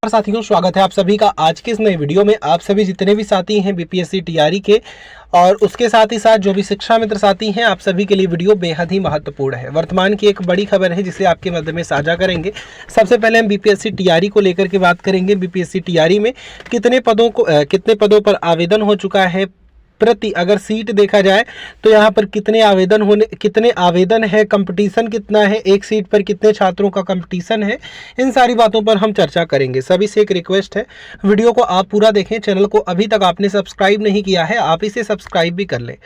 साथियों, स्वागत है आप सभी का आज के इस नए वीडियो में। आप सभी जितने भी साथी हैं बीपीएससी टीआरई के और उसके साथ ही साथ जो भी शिक्षा मित्र साथी हैं, आप सभी के लिए वीडियो बेहद ही महत्वपूर्ण है। वर्तमान की एक बड़ी खबर है जिसे आपके मध्य में साझा करेंगे। सबसे पहले हम बीपीएससी टीआरई को लेकर के बात करेंगे। बीपीएससी टीआरई में कितने पदों पर आवेदन हो चुका है, प्रति अगर सीट देखा जाए तो यहाँ पर कितने आवेदन है, कंपटीशन कितना है, एक सीट पर कितने छात्रों का कंपटीशन है, इन सारी बातों पर हम चर्चा करेंगे। सभी से एक रिक्वेस्ट है, वीडियो को आप पूरा देखें। चैनल को अभी तक आपने सब्सक्राइब नहीं किया है, आप इसे सब्सक्राइब भी कर लें।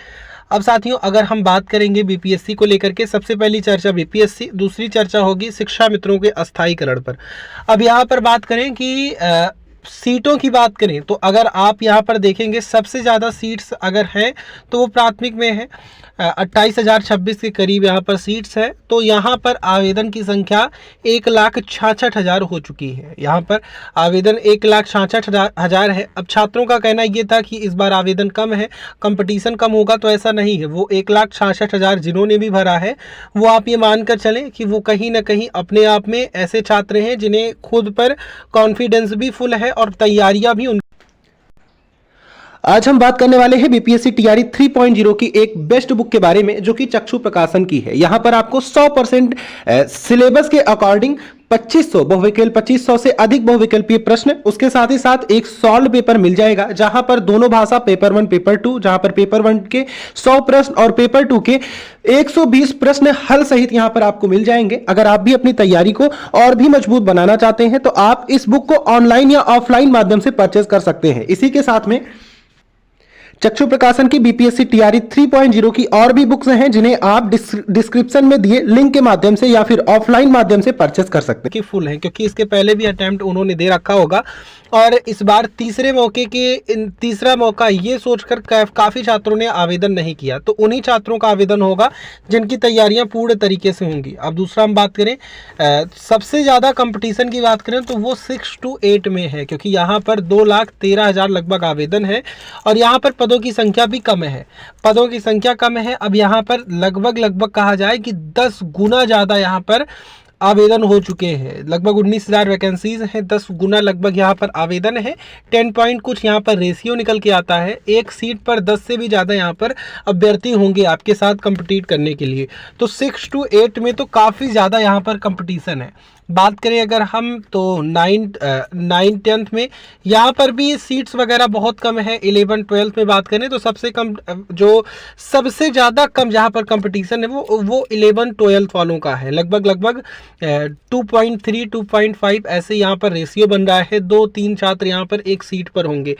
अब साथियों, अगर हम बात करेंगे बीपीएससी को लेकर के, सबसे पहली चर्चा बीपीएससी, दूसरी चर्चा होगी शिक्षा मित्रों के अस्थायीकरण पर। अब यहाँ पर बात करें कि सीटों की बात करें तो अगर आप यहाँ पर देखेंगे सबसे ज़्यादा सीट्स अगर हैं तो वो प्राथमिक में है। 28,026 के करीब यहाँ पर सीट्स है। तो यहाँ पर आवेदन की संख्या 1,66,000 हो चुकी है। यहाँ पर आवेदन 1,66,000 है। अब छात्रों का कहना ये था कि इस बार आवेदन कम है, कंपटीशन कम होगा, तो ऐसा नहीं है। वो 1,66,000 जिन्होंने भी भरा है वो आप ये मानकर चलें कि वो कहीं ना कहीं अपने आप में ऐसे छात्र हैं जिन्हें खुद पर कॉन्फिडेंस भी फुल है और तैयारियां भी। आज हम बात करने वाले हैं बीपीएससी टीआरई 3.0 की एक बेस्ट बुक के बारे में, जो कि चक्षु प्रकाशन की है। यहां पर आपको 100% सिलेबस के अकॉर्डिंग 2500 बहुविकल्प 2500 से अधिक बहुविकल्पीय प्रश्न, उसके साथ ही साथ एक सॉल्व पेपर मिल जाएगा जहां पर दोनों भाषा पेपर 1 पेपर 2, जहां पर पेपर 1 के 100 प्रश्न और पेपर 2 के 120 प्रश्न हल सहित यहां पर आपको मिल जाएंगे। अगर आप भी अपनी तैयारी को और भी मजबूत बनाना चाहते हैं तो आप इस बुक को ऑनलाइन या ऑफलाइन माध्यम से परचेज कर सकते हैं। इसी के साथ में चक्षु प्रकाशन की बीपीएससी टीआरई 3.0 की और भी बुक्स हैं जिन्हें आप डिस्क्रिप्शन में दिए लिंक के माध्यम से या फिर ऑफलाइन माध्यम से परचेस कर सकते हैं। कि फुल है क्योंकि इसके पहले भी अटेम्प्ट उन्होंने दे रखा होगा और इस बार तीसरा मौका ये सोचकर काफ़ी छात्रों ने आवेदन नहीं किया, तो उन्हीं छात्रों का आवेदन होगा जिनकी तैयारियां पूर्ण तरीके से होंगी। अब दूसरा हम बात करें सबसे ज़्यादा कंपटीशन की बात करें तो वो 6 to 8 में है, क्योंकि यहाँ पर 2,13,000 लगभग आवेदन है और यहाँ पर पदों की संख्या भी कम है। पदों की संख्या कम है। अब यहाँ पर लगभग कहा जाए कि 10 गुना ज़्यादा यहाँ पर आवेदन हो चुके हैं। लगभग 19,000 वैकेंसीज हैं, 10 गुना लगभग यहाँ पर आवेदन है। 10 पॉइंट कुछ यहाँ पर रेशियो निकल के आता है। एक सीट पर 10 से भी ज़्यादा यहाँ पर अभ्यर्थी होंगे आपके साथ कंपीट करने के लिए। तो 6 to 8 में तो काफ़ी ज़्यादा यहाँ पर कंपटीशन है। बात करें अगर हम तो 9th 10th में यहाँ पर भी सीट्स वगैरह बहुत कम है। 11th 12th में बात करें तो सबसे ज़्यादा कम जहाँ पर कंपटीशन है वो 11th 12th वालों का है। लगभग 2.3 2.5 ऐसे यहाँ पर रेशियो बन रहा है। 2-3 छात्र यहाँ पर एक सीट पर होंगे।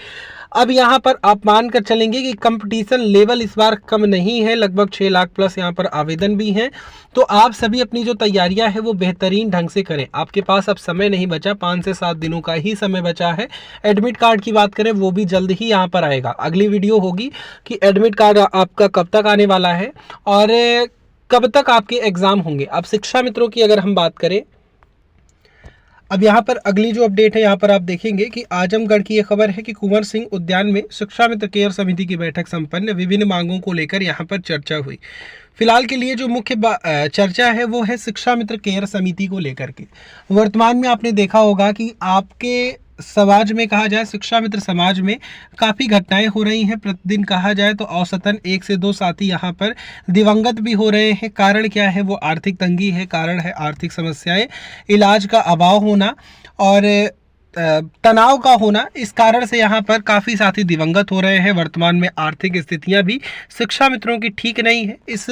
अब यहाँ पर आप मान कर चलेंगे कि कंपटीशन लेवल इस बार कम नहीं है। लगभग 6 लाख प्लस यहाँ पर आवेदन भी हैं। तो आप सभी अपनी जो तैयारियां हैं वो बेहतरीन ढंग से करें। आपके पास अब समय नहीं बचा, 5 से 7 दिनों का ही समय बचा है। एडमिट कार्ड की बात करें वो भी जल्द ही यहाँ पर आएगा। अगली वीडियो होगी कि एडमिट कार्ड आपका कब तक आने वाला है और कब तक आपके एग्ज़ाम होंगे। अब शिक्षा मित्रों की अगर हम बात करें, अब यहाँ पर अगली जो अपडेट है यहाँ पर आप देखेंगे कि आजमगढ़ की यह खबर है कि कुंवर सिंह उद्यान में शिक्षा मित्र केयर समिति की बैठक संपन्न। विभिन्न मांगों को लेकर यहाँ पर चर्चा हुई। फिलहाल के लिए जो मुख्य चर्चा है वो है शिक्षा मित्र केयर समिति को लेकर के। वर्तमान में आपने देखा होगा कि आपके समाज में कहा जाए, शिक्षा मित्र समाज में काफ़ी घटनाएं हो रही हैं। प्रतिदिन कहा जाए तो औसतन 1 से 2 साथी यहाँ पर दिवंगत भी हो रहे हैं। कारण क्या है? वो आर्थिक तंगी है, कारण है आर्थिक समस्याएं, इलाज का अभाव होना और तनाव का होना। इस कारण से यहाँ पर काफ़ी साथी दिवंगत हो रहे हैं। वर्तमान में आर्थिक स्थितियाँ भी शिक्षा मित्रों की ठीक नहीं है। इस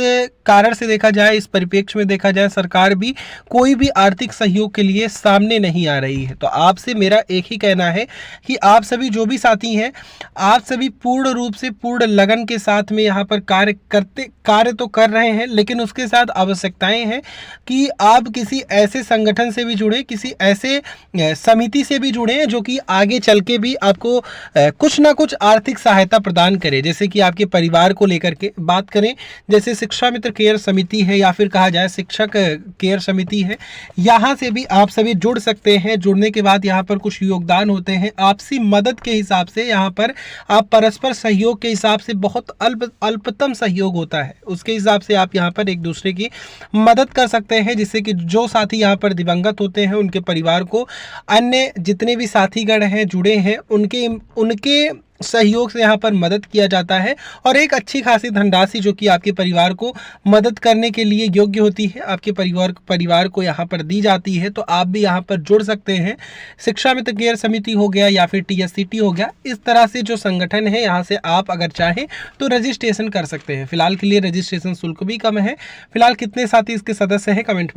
कारण से देखा जाए, इस परिप्रेक्ष्य में देखा जाए, सरकार भी कोई भी आर्थिक सहयोग के लिए सामने नहीं आ रही है। तो आपसे मेरा एक ही कहना है कि आप सभी जो भी साथी हैं, आप सभी पूर्ण रूप से पूर्ण लगन के साथ में यहाँ पर कार्य तो कर रहे हैं, लेकिन उसके साथ आवश्यकताएं हैं कि आप किसी ऐसे संगठन से भी जुड़े, किसी ऐसे समिति से भी जुड़े जो कि आगे चल के भी आपको कुछ ना कुछ आर्थिक सहायता प्रदान करे। जैसे कि आपके परिवार को लेकर के बात करें, जैसे शिक्षा मित्र केयर समिति है या फिर कहा जाए शिक्षक केयर समिति है, यहाँ से भी आप सभी जुड़ सकते हैं। जुड़ने के बाद यहाँ पर कुछ योगदान होते हैं आपसी मदद के हिसाब से। यहाँ पर आप परस्पर सहयोग के हिसाब से बहुत अल्पतम सहयोग होता है, उसके हिसाब से आप यहाँ पर एक दूसरे की मदद कर सकते हैं, जिससे कि जो साथी यहाँ पर दिवंगत होते हैं उनके परिवार को अन्य जितने जितने भी साथीगण हैं जुड़े हैं उनके उनके सहयोग से यहाँ पर मदद किया जाता है और एक अच्छी खासी धनराशि जो कि आपके परिवार को मदद करने के लिए योग्य होती है आपके परिवार को यहाँ पर दी जाती है। तो आप भी यहाँ पर जुड़ सकते हैं। शिक्षा मित्र केयर समिति हो गया या फिर TSCT हो गया, इस तरह से जो संगठन है यहाँ से आप अगर चाहें तो रजिस्ट्रेशन कर सकते हैं। फिलहाल के लिए रजिस्ट्रेशन शुल्क भी कम है। फिलहाल कितने साथी इसके सदस्य हैं कमेंट में